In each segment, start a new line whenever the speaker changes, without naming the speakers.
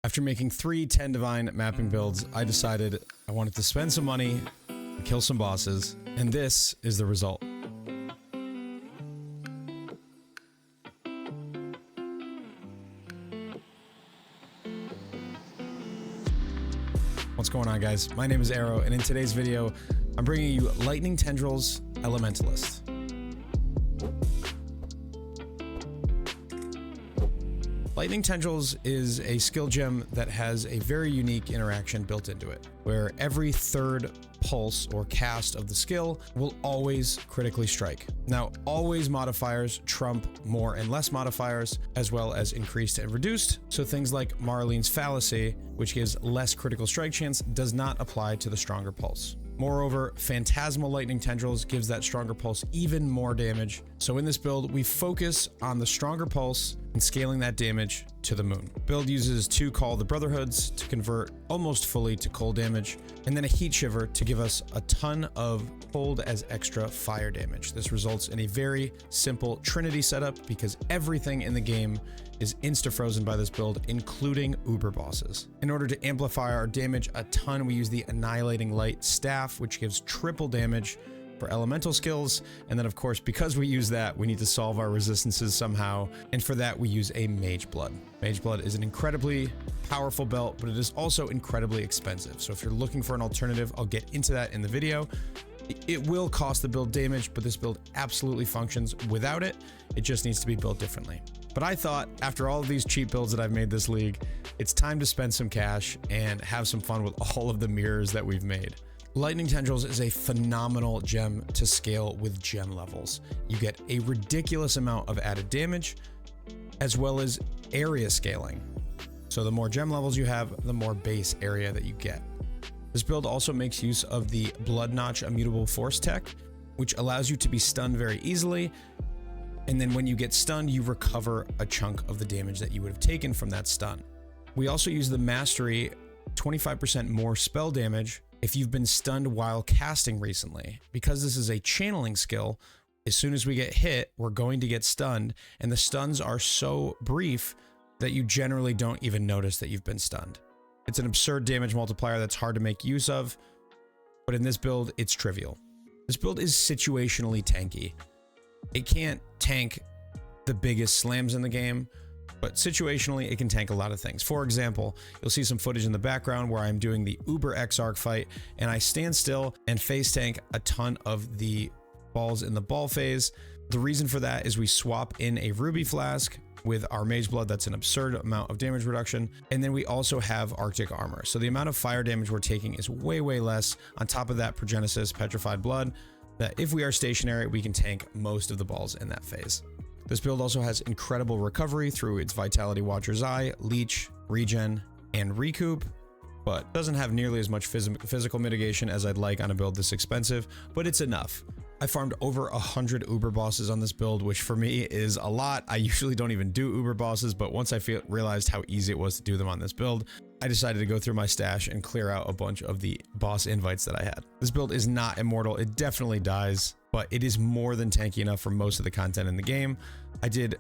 After making 3 10 Divine mapping builds, I decided I wanted to spend some money, kill some bosses, and this is the result. What's going on, guys? My name is Arrow, and in today's video, I'm bringing you Lightning Tendrils Elementalist. Lightning Tendrils is a skill gem that has a very unique interaction built into it, where every third pulse or cast of the skill will always critically strike. Now, always modifiers trump more and less modifiers, as well as increased and reduced. So things like Marlene's Fallacy, which gives less critical strike chance, does not apply to the stronger pulse. Moreover, Phantasmal Lightning Tendrils gives that stronger pulse even more damage. So in this build, we focus on the stronger pulse and scaling that damage to the moon. Build uses 2 Call the Brotherhoods to convert almost fully to cold damage, and then a Heat Shiver to give us a ton of cold as extra fire damage. This results in a very simple Trinity setup because everything in the game is insta-frozen by this build, including Uber bosses. In order to amplify our damage a ton, we use the Annihilating Light Staff, which gives triple damage for elemental skills. And then of course, because we use that, we need to solve our resistances somehow. And for that, we use a Mage Blood. Mage Blood is an incredibly powerful belt, but it is also incredibly expensive. So if you're looking for an alternative, I'll get into that in the video. It will cost the build damage, but this build absolutely functions without it. It just needs to be built differently. But I thought, after all of these cheap builds that I've made this league, it's time to spend some cash and have some fun with all of the mirrors that we've made. Lightning Tendrils is a phenomenal gem to scale with gem levels. You get a ridiculous amount of added damage, as well as area scaling. So the more gem levels you have, the more base area that you get. This build also makes use of the Blood Notch Immutable Force tech, which allows you to be stunned very easily. And then when you get stunned, you recover a chunk of the damage that you would have taken from that stun. We also use the Mastery 25% more spell damage if you've been stunned while casting recently. Because this is a channeling skill, as soon as we get hit, we're going to get stunned, and the stuns are so brief that you generally don't even notice that you've been stunned. It's an absurd damage multiplier that's hard to make use of, but in this build, it's trivial. This build is situationally tanky. It can't tank the biggest slams in the game, but situationally it can tank a lot of things. For example, you'll see some footage in the background where I'm doing the Uber Exarch fight, and I stand still and face tank a ton of the balls in the ball phase. The reason for that is we swap in a Ruby Flask with our Mage Blood. That's an absurd amount of damage reduction. And then we also have Arctic Armor. So the amount of fire damage we're taking is way, way less. On top of that, Progenesis, Petrified Blood, that if we are stationary, we can tank most of the balls in that phase. This build also has incredible recovery through its Vitality Watcher's Eye, Leech, Regen, and Recoup, but doesn't have nearly as much physical mitigation as I'd like on a build this expensive, but it's enough. I farmed over 100 Uber bosses on this build, which for me is a lot. I usually don't even do Uber bosses, but once I realized how easy it was to do them on this build, I decided to go through my stash and clear out a bunch of the boss invites that I had. This build is not immortal. It definitely dies, but it is more than tanky enough for most of the content in the game. I did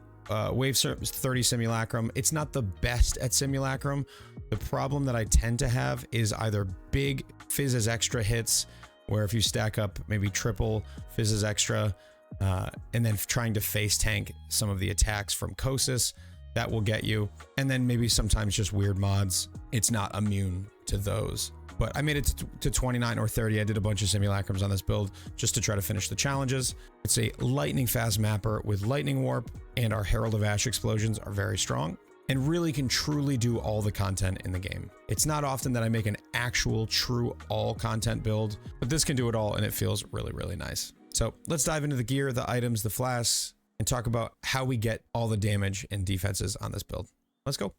Wave 30 Simulacrum. It's not the best at Simulacrum. The problem that I tend to have is either big Fizz as extra hits, where if you stack up maybe triple Fizz as extra, and then trying to face tank some of the attacks from Kosis, that will get you. And then maybe sometimes just weird mods. It's not immune to those. But I made it to 29 or 30. I did a bunch of simulacrums on this build just to try to finish the challenges. It's a lightning fast mapper with lightning warp, and our Herald of Ash explosions are very strong and really can truly do all the content in the game. It's not often that I make an actual true all content build, but this can do it all and it feels really, really nice. So let's dive into the gear, the items, the flasks, and talk about how we get all the damage and defenses on this build. Let's go.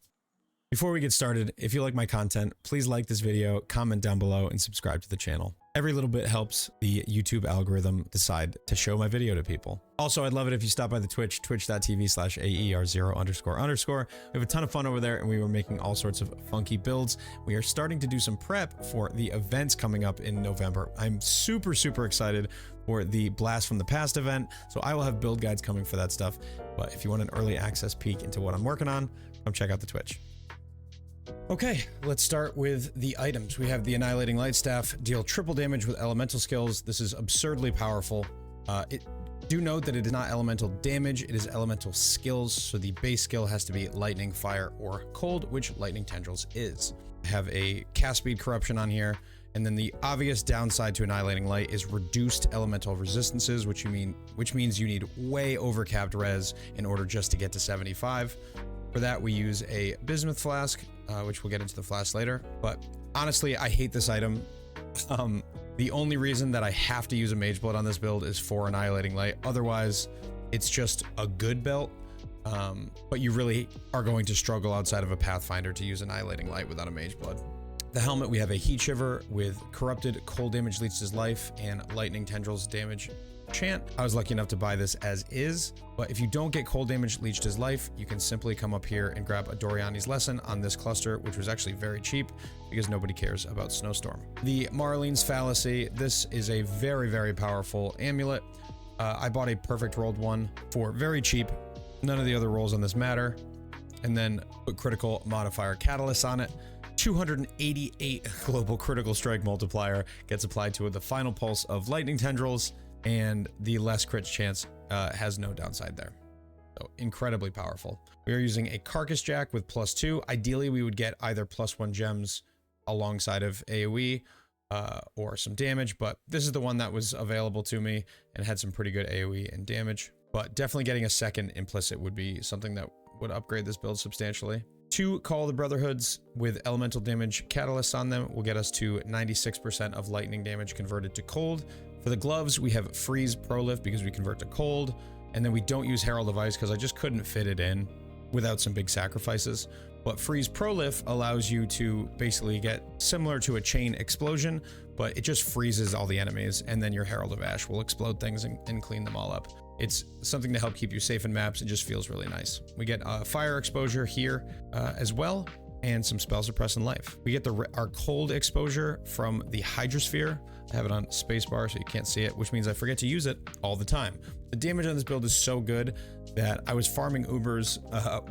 Before we get started, if you like my content, please like this video, comment down below, and subscribe to the channel. Every little bit helps the YouTube algorithm decide to show my video to people. Also, I'd love it if you stop by the Twitch, twitch.tv/AER0__. We have a ton of fun over there, and we were making all sorts of funky builds. We are starting to do some prep for the events coming up in November. I'm super, super excited for the Blast from the Past event, so I will have build guides coming for that stuff. But if you want an early access peek into what I'm working on, come check out the Twitch. Okay, let's start with the items. We have the Annihilating Light Staff, deal triple damage with elemental skills. This is absurdly powerful. Do note that it is not elemental damage, it is elemental skills, so the base skill has to be lightning, fire, or cold, which Lightning Tendrils is. I have a cast speed corruption on here, and then the obvious downside to Annihilating Light is reduced elemental resistances, which means you need way overcapped res in order just to get to 75. For that, we use a Bismuth Flask, which we'll get into the flask later. But honestly, I hate this item. The only reason that I have to use a Mage Blood on this build is for Annihilating Light. Otherwise, it's just a good belt. But you really are going to struggle outside of a Pathfinder to use Annihilating Light without a Mage Blood. The helmet, we have a Heat Shiver with Corrupted, Cold Damage Leeches Life, and Lightning Tendrils Damage Chant. I was lucky enough to buy this as is, but if you don't get Cold Damage Leeched as Life, you can simply come up here and grab a Doriani's Lesson on this cluster, which was actually very cheap because nobody cares about Snowstorm. The Marlene's Fallacy, this is a very, very powerful amulet. I bought a perfect rolled one for very cheap. None of the other rolls on this matter. And then put critical modifier catalyst on it. 288 global critical strike multiplier gets applied to the final pulse of Lightning Tendrils, and the less crit chance has no downside there. So incredibly powerful. We are using a Carcass Jack with +2. Ideally, we would get either +1 gems alongside of AoE or some damage, but this is the one that was available to me and had some pretty good AoE and damage. But definitely getting a second implicit would be something that would upgrade this build substantially. 2 Call of the Brotherhoods with elemental damage catalysts on them will get us to 96% of lightning damage converted to cold. For the gloves, we have Freeze Prolift because we convert to cold, and then we don't use Herald of Ice because I just couldn't fit it in without some big sacrifices. But Freeze Prolift allows you to basically get similar to a chain explosion, but it just freezes all the enemies, and then your Herald of Ash will explode things and clean them all up. It's something to help keep you safe in maps. It just feels really nice. We get fire exposure here as well, and some spell suppress and life. We get our cold exposure from the Hydrosphere. I have it on spacebar so you can't see it, which means I forget to use it all the time. The damage on this build is so good that I was farming Ubers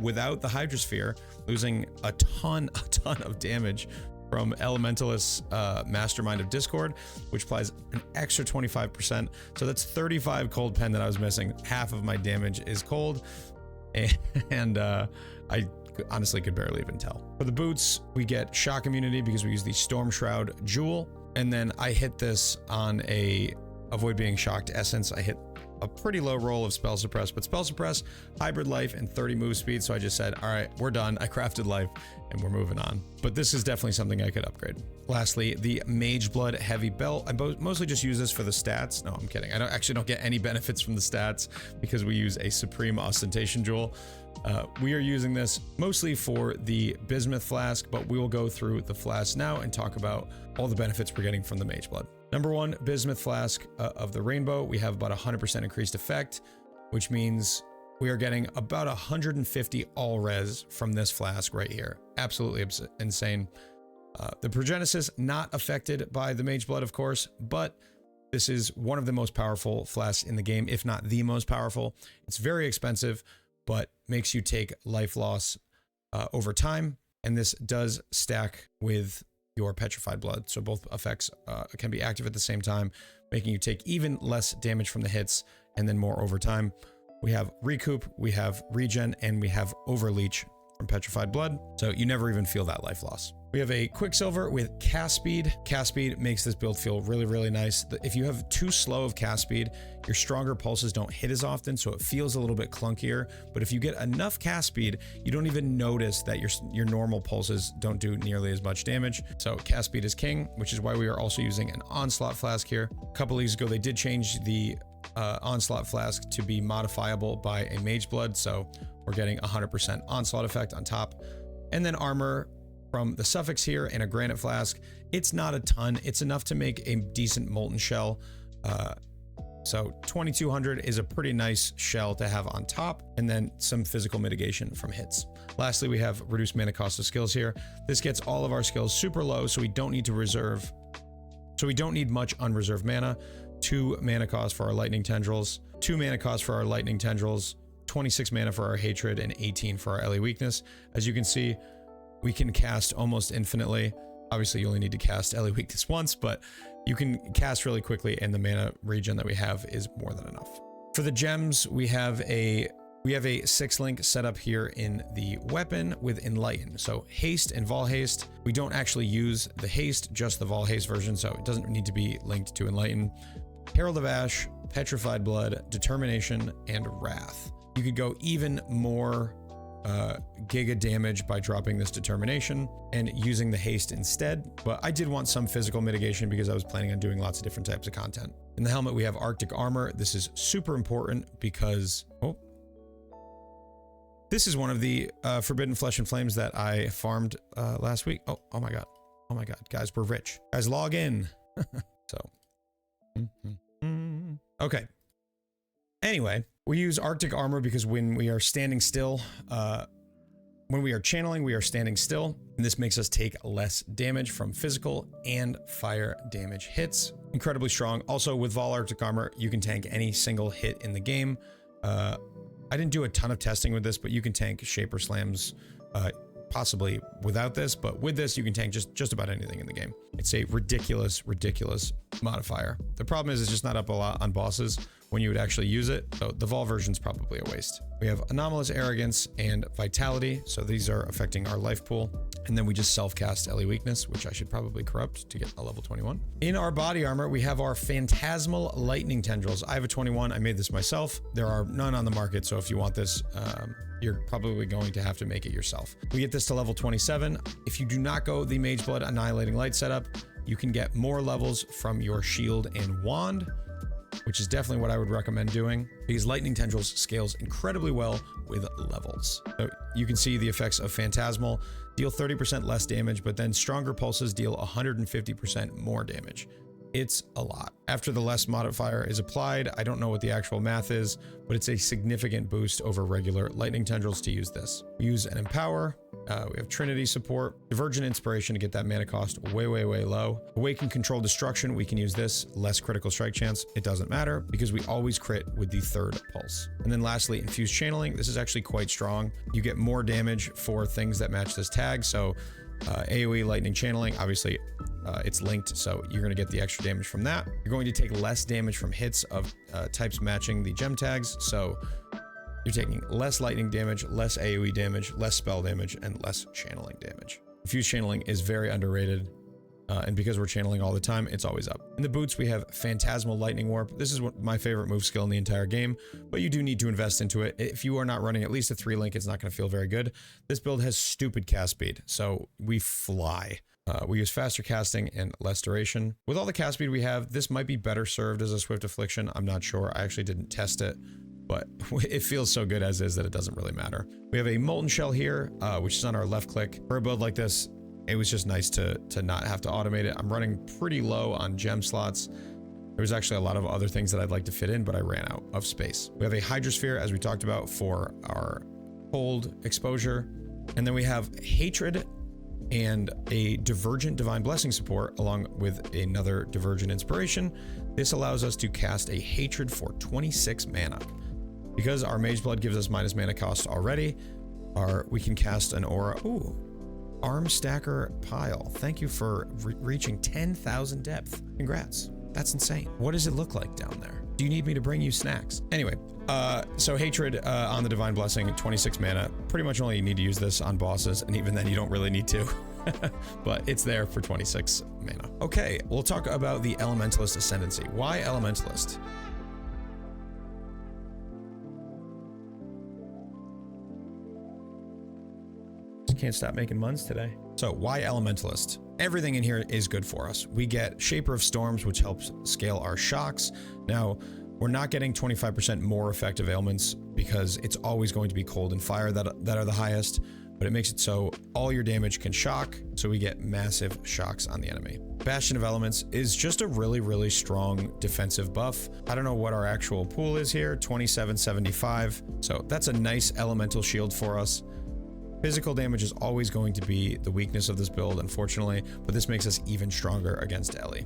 without the Hydrosphere, losing a ton of damage from Elementalist's Mastermind of Discord, which applies an extra 25%. So that's 35 cold pen that I was missing. Half of my damage is cold, and I honestly could barely even tell. For the boots, we get shock immunity because we use the Storm Shroud Jewel, and then I hit this on a Avoid Being Shocked Essence. I hit a pretty low roll of Spell Suppress, but Spell Suppress, Hybrid Life, and 30 move speed, so I just said, all right, we're done. I crafted Life, and we're moving on. But this is definitely something I could upgrade. Lastly, the Mage Blood Heavy Belt. I mostly just use this for the stats. No, I'm kidding. I don't get any benefits from the stats because we use a Supreme Ostentation Jewel. We are using this mostly for the Bismuth Flask, but we will go through the flask now and talk about all the benefits we're getting from the Mage Blood. Number 1, Bismuth Flask of the Rainbow. We have about 100% increased effect, which means we are getting about 150 all res from this flask right here. Absolutely insane. The Progenesis, not affected by the Mage Blood, of course, but this is one of the most powerful flasks in the game, if not the most powerful. It's very expensive, but makes you take life loss over time, and this does stack with your Petrified Blood, so both effects can be active at the same time, making you take even less damage from the hits and then more over time. We have Recoup, we have Regen, and we have Overleech from Petrified Blood, so you never even feel that life loss. We have a Quicksilver with cast speed. Cast speed makes this build feel really, really nice. If you have too slow of cast speed, your stronger pulses don't hit as often, so it feels a little bit clunkier. But if you get enough cast speed, you don't even notice that your normal pulses don't do nearly as much damage. So cast speed is king, which is why we are also using an Onslaught Flask here. A couple weeks ago, they did change the Onslaught Flask to be modifiable by a Mage Blood, so we're getting 100% Onslaught effect on top. And then armor from the Suffix here and a Granite Flask. It's not a ton. It's enough to make a decent Molten Shell. So 2200 is a pretty nice shell to have on top, and then some physical mitigation from hits. Lastly, we have reduced mana cost of skills here. This gets all of our skills super low, so we don't need to reserve. So we don't need much unreserved mana. 2 mana cost for our Lightning Tendrils, 2 mana cost for our Lightning Tendrils, 26 mana for our Hatred, and 18 for our LA Weakness. As you can see, We can cast almost infinitely. Obviously, you only need to cast LA Weakness once, but you can cast really quickly, and the mana regen that we have is more than enough. For the gems, we have a 6-link set up here in the weapon with Enlighten. So haste and Vol haste. We don't actually use the haste, just the Vol haste version, so it doesn't need to be linked to Enlighten. Herald of Ash, Petrified Blood, Determination, and Wrath. You could go even more giga damage by dropping this Determination and using the haste instead, but I did want some physical mitigation because I was planning on doing lots of different types of content. In the helmet, we have Arctic Armor. This is super important because, this is one of the Forbidden Flesh and Flames that I farmed last week. Oh my god. Oh my god. Guys, we're rich. Guys, log in. So. Okay. Anyway, we use Arctic Armor because when we are standing still, when we are channeling, we are standing still. And this makes us take less damage from physical and fire damage hits. Incredibly strong. Also, with Vol Arctic Armor, you can tank any single hit in the game. I didn't do a ton of testing with this, but you can tank Shaper Slams possibly without this, but with this, you can tank just about anything in the game. It's a ridiculous modifier. The problem is it's just not up a lot on bosses when you would actually use it, so the Vol version's probably a waste. We have Anomalous Arrogance and Vitality, so these are affecting our life pool. And then we just self-cast LE Weakness, which I should probably corrupt to get a level 21. In our body armor, we have our Phantasmal Lightning Tendrils. I have a 21. I made this myself. There are none on the market, so if you want this, you're probably going to have to make it yourself. We get this to level 27. If you do not go the Mageblood Annihilating Light setup, you can get more levels from your shield and wand, which is definitely what I would recommend doing because Lightning Tendrils scales incredibly well with levels. So you can see the effects of Phantasmal deal 30% less damage, but then stronger pulses deal 150% more damage. It's a lot. After the less modifier is applied, I don't know what the actual math is, but it's a significant boost over regular Lightning Tendrils to use this. We use an Empower. We have Trinity support, Divergent Inspiration to get that mana cost way low. Awaken Control Destruction, we can use this, less critical strike chance. It doesn't matter because we always crit with the third pulse. And then lastly, Infused Channeling. This is actually quite strong. You get more damage for things that match this tag. So AoE Lightning Channeling, obviously it's linked, so you're going to get the extra damage from that. You're going to take less damage from hits of types matching the gem tags, so you're taking less lightning damage, less AoE damage, less spell damage, and less channeling damage. Infused Channeling is very underrated, and because we're channeling all the time, it's always up. In the boots, we have Phantasmal Lightning Warp. This is my favorite move skill in the entire game, but you do need to invest into it. If you are not running at least a 3-link, it's not going to feel very good. This build has stupid cast speed, so we fly. We use faster casting and less duration. With all the cast speed we have, this might be better served as a Swift Affliction. I'm not sure. I actually didn't test it, but it feels so good as is that it doesn't really matter. We have a Molten Shell here, which is on our left click. For a build like this, it was just nice to not have to automate it. I'm running pretty low on gem slots. There's actually a lot of other things that I'd like to fit in, but I ran out of space. We have a Hydrosphere, as we talked about, for our cold exposure. And then we have Hatred and a Divergent Divine Blessing support along with another Divergent Inspiration. This allows us to cast a Hatred for 26 mana. Because our Mageblood gives us minus mana cost already, we can cast an aura. Ooh, Arm Stacker Pile. Thank you for reaching 10,000 depth. Congrats. That's insane. What does it look like down there? Do you need me to bring you snacks? Anyway, so Hatred on the Divine Blessing, 26 mana. Pretty much only need to use this on bosses, and even then you don't really need to. But it's there for 26 mana. Okay, we'll talk about the Elementalist Ascendancy. Why Elementalist? Can't stop making muns today. So why Elementalist? Everything in here is good for us. We get Shaper of Storms, which helps scale our shocks. Now, we're not getting 25% more effective ailments because it's always going to be cold and fire that are the highest, but it makes it so all your damage can shock, so we get massive shocks on the enemy. Bastion of Elements is just a really strong defensive buff. I don't know what our actual pool is here, 2775. So that's a nice elemental shield for us. Physical damage is always going to be the weakness of this build, unfortunately, but this makes us even stronger against Ellie.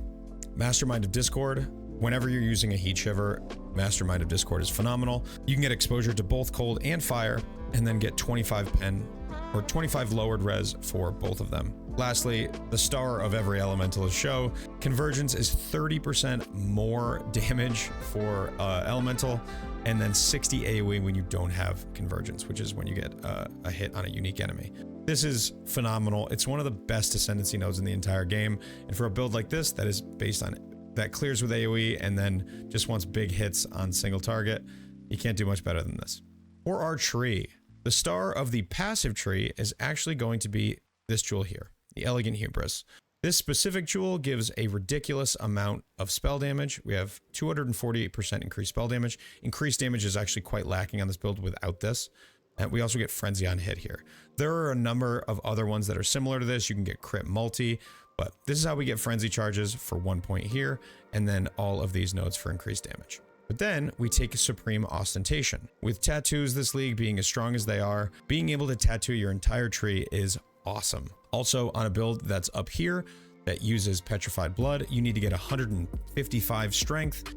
Mastermind of Discord. Whenever you're using a Heat Shiver, Mastermind of Discord is phenomenal. You can get exposure to both cold and fire, and then get 25 pen or 25 lowered res for both of them. Lastly, the star of every Elementalist show, Convergence is 30% more damage for Elemental, and then 60 AoE when you don't have Convergence, which is when you get a hit on a unique enemy. This is phenomenal. It's one of the best Ascendancy nodes in the entire game, and for a build like this that is based on that clears with AoE and then just wants big hits on single target, you can't do much better than this. For our tree, the star of the passive tree is actually going to be this jewel here, the Elegant Hubris. This specific jewel gives a ridiculous amount of spell damage. We have 248% increased spell damage. Increased damage is actually quite lacking on this build without this. And we also get Frenzy on hit here. There are a number of other ones that are similar to this. You can get crit multi, but this is how we get Frenzy charges for 1 point here, and then all of these nodes for increased damage. But then we take Supreme Ostentation. With tattoos this league being as strong as they are, being able to tattoo your entire tree is awesome. Also, on a build that's up here that uses Petrified Blood, you need to get 155 strength,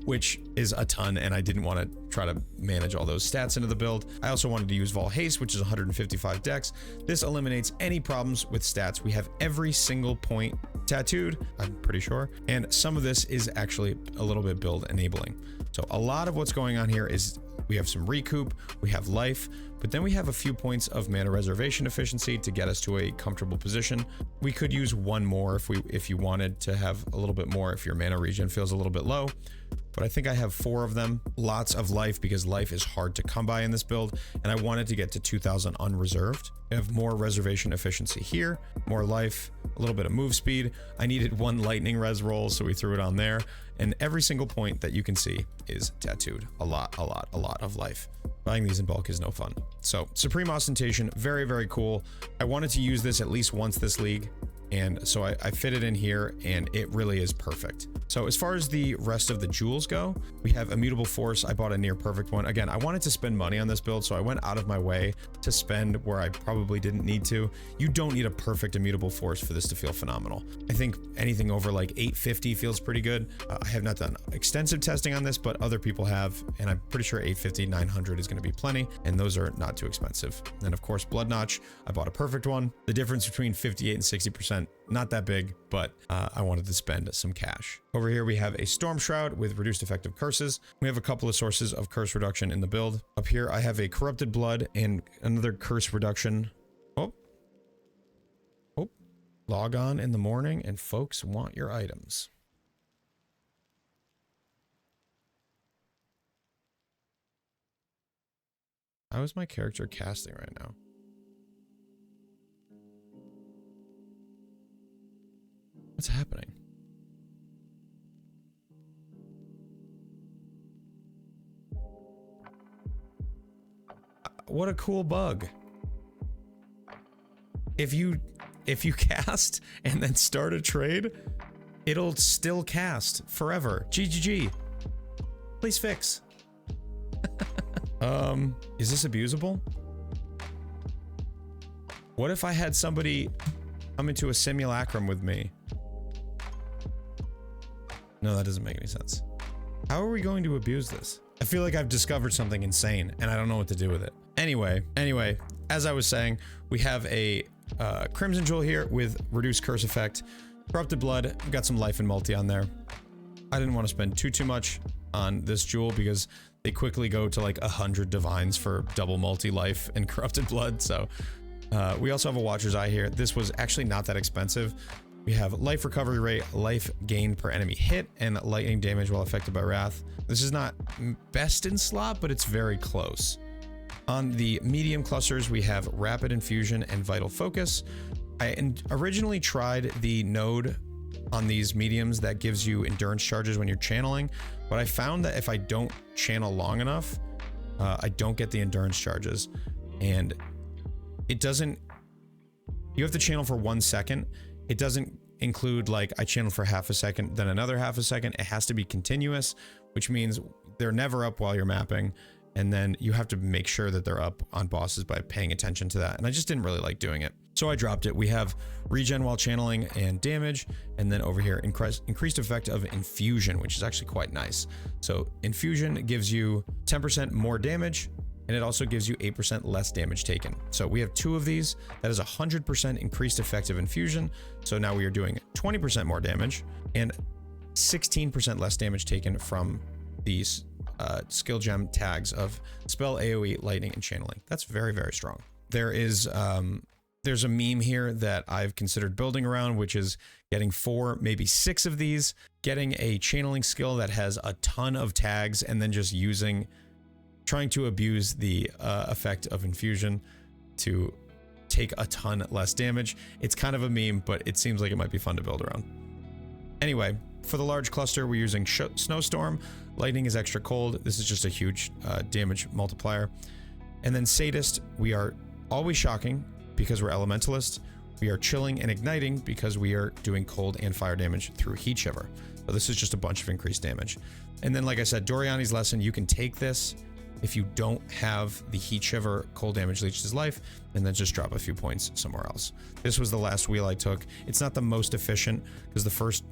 which is a ton, and I didn't want to try to manage all those stats into the build. I also wanted to use Vol Haste, which is 155 dex. This eliminates any problems with stats. We have every single point tattooed, I'm pretty sure, and some of this is actually a little bit build enabling. So a lot of what's going on here is we have some recoup, we have life, but then we have a few points of mana reservation efficiency to get us to a comfortable position. We could use one more if you wanted to have a little bit more if your mana regen feels a little bit low. But I think I have 4 of them. Lots of life because life is hard to come by in this build, and I wanted to get to 2000 unreserved. I have more reservation efficiency here, more life, a little bit of move speed. I needed 1 lightning res roll, so we threw it on there. And every single point that you can see is tattooed. A lot of life. Buying these in bulk is no fun. So Supreme Ostentation, very, very cool. I wanted to use this at least once this league, and so I fit it in here, and it really is perfect. So as far as the rest of the jewels go, we have Immutable Force. I bought a near perfect one. Again, I wanted to spend money on this build, so I went out of my way to spend where I probably didn't need to. You don't need a perfect Immutable Force for this to feel phenomenal. I think anything over like 850 feels pretty good. I have not done extensive testing on this, but other people have, and I'm pretty sure 850, 900 is going to be plenty, and those are not too expensive. And of course, Blood Notch, I bought a perfect one. The difference between 58 and 60%, not that big, but I wanted to spend some cash. Over here, we have a Storm Shroud with reduced effective curses. We have a couple of sources of curse reduction in the build. Up here, I have a Corrupted Blood and another curse reduction. Oh, log on in the morning and folks want your items. How is my character casting right now? What's happening? What a cool bug. If you cast and then start a trade, it'll still cast forever. GGG. Please fix. Is this abusable? What if I had somebody come into a simulacrum with me? No, that doesn't make any sense. How are we going to abuse this? I feel like I've discovered something insane and I don't know what to do with it. Anyway, as I was saying, we have a Crimson Jewel here with reduced curse effect, Corrupted Blood, got some life and multi on there. I didn't want to spend too much on this jewel because they quickly go to like 100 divines for double multi life and Corrupted Blood. So we also have a Watcher's Eye here. This was actually not that expensive. We have life recovery rate, life gained per enemy hit, and lightning damage while affected by wrath. This is not best in slot, but it's very close. On the medium clusters, we have rapid infusion and vital focus. I originally tried the node on these mediums that gives you endurance charges when you're channeling, but I found that if I don't channel long enough, I don't get the endurance charges, and it doesn't. You have to channel for 1 second. It doesn't include like I channel for half a second, then another half a second. It has to be continuous, which means they're never up while you're mapping. And then you have to make sure that they're up on bosses by paying attention to that. And I just didn't really like doing it. So I dropped it. We have regen while channeling and damage. And then over here, increased effect of infusion, which is actually quite nice. So infusion gives you 10% more damage and it also gives you 8% less damage taken. So we have 2 of these. That is 100% increased effective infusion. So now we are doing 20% more damage and 16% less damage taken from these skill gem tags of spell, AoE, lightning, and channeling. That's very, very strong. There's a meme here that I've considered building around, which is getting 4, maybe 6 of these, getting a channeling skill that has a ton of tags, and then just trying to abuse the effect of infusion to take a ton less damage. It's kind of a meme, but it seems like it might be fun to build around. Anyway, for the large cluster, we're using Snowstorm. Lightning is extra cold. This is just a huge damage multiplier. And then Sadist, we are always shocking because we're Elementalist. We are chilling and igniting because we are doing cold and fire damage through Heat Shiver. So this is just a bunch of increased damage. And then, like I said, Doriani's Lesson, you can take this if you don't have the Heat Shiver, cold damage leeches his life, and then just drop a few points somewhere else. This was the last wheel I took. It's not the most efficient because the first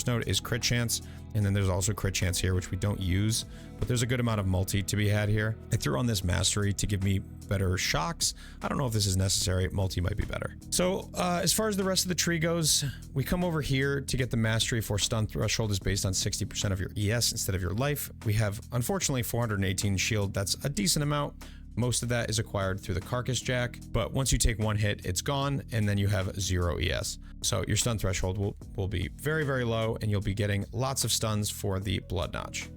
node is crit chance, and then there's also crit chance here, which we don't use, but there's a good amount of multi to be had here. I threw on this mastery to give me better shocks. I don't know if this is necessary. Multi might be better. So as far as the rest of the tree goes, we come over here to get the mastery for stun threshold is based on 60% of your ES instead of your life. We have, unfortunately, 418 shield. That's a decent amount. Most of that is acquired through the Carcass Jack, but once you take 1 hit, it's gone, and then you have 0 ES. So your stun threshold will be very, very low, and you'll be getting lots of stuns for the Blood Notch.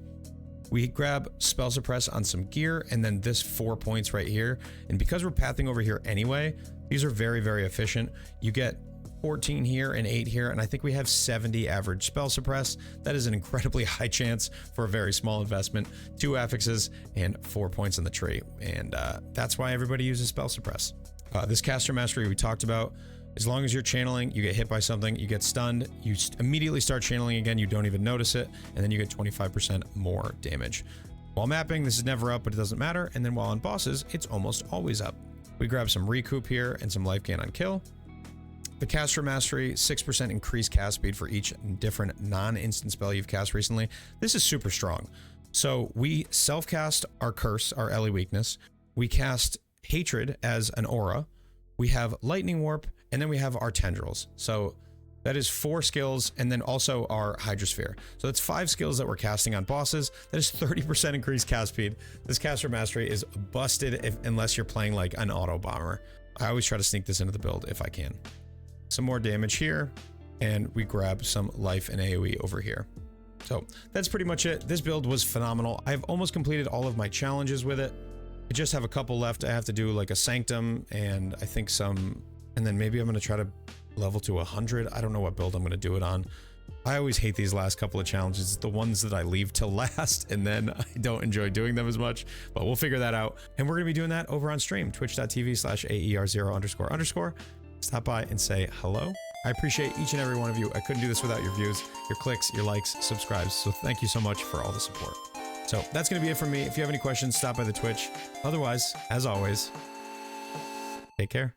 We grab Spell Suppress on some gear, and then this 4 points right here. And because we're pathing over here anyway, these are very, very efficient. You get 14 here and 8 here, and I think we have 70 average Spell Suppress. That is an incredibly high chance for a very small investment. 2 affixes and 4 points in the tree, and that's why everybody uses Spell Suppress. This Caster Mastery we talked about, as long as you're channeling, you get hit by something, you get stunned, you immediately start channeling again, you don't even notice it, and then you get 25% more damage. While mapping, this is never up, but it doesn't matter, and then while on bosses, it's almost always up. We grab some recoup here and some life gain on kill. The Caster Mastery, 6% increased cast speed for each different non-instant spell you've cast recently. This is super strong. So we self-cast our Curse, our Ellie weakness. We cast Hatred as an aura. We have Lightning Warp, and then we have our Tendrils. So that is 4 skills, and then also our Hydrosphere. So that's 5 skills that we're casting on bosses. That is 30% increased cast speed. This Caster Mastery is busted unless you're playing like an auto bomber. I always try to sneak this into the build if I can. Some more damage here, and we grab some life and AoE over here. So that's pretty much it. This build was phenomenal. I've almost completed all of my challenges with it. I just have a couple left. I have to do like a Sanctum and I think some, and then maybe I'm going to try to level to 100. I don't know what build I'm going to do it on. I always hate these last couple of challenges. It's the ones that I leave till last, and then I don't enjoy doing them as much, but we'll figure that out. And we're going to be doing that over on stream, twitch.tv/AER0__. Stop by and say hello. I appreciate each and every one of you. I couldn't do this without your views, your clicks, your likes, subscribes. So thank you so much for all the support. So that's going to be it from me. If you have any questions, stop by the Twitch. Otherwise, as always, take care.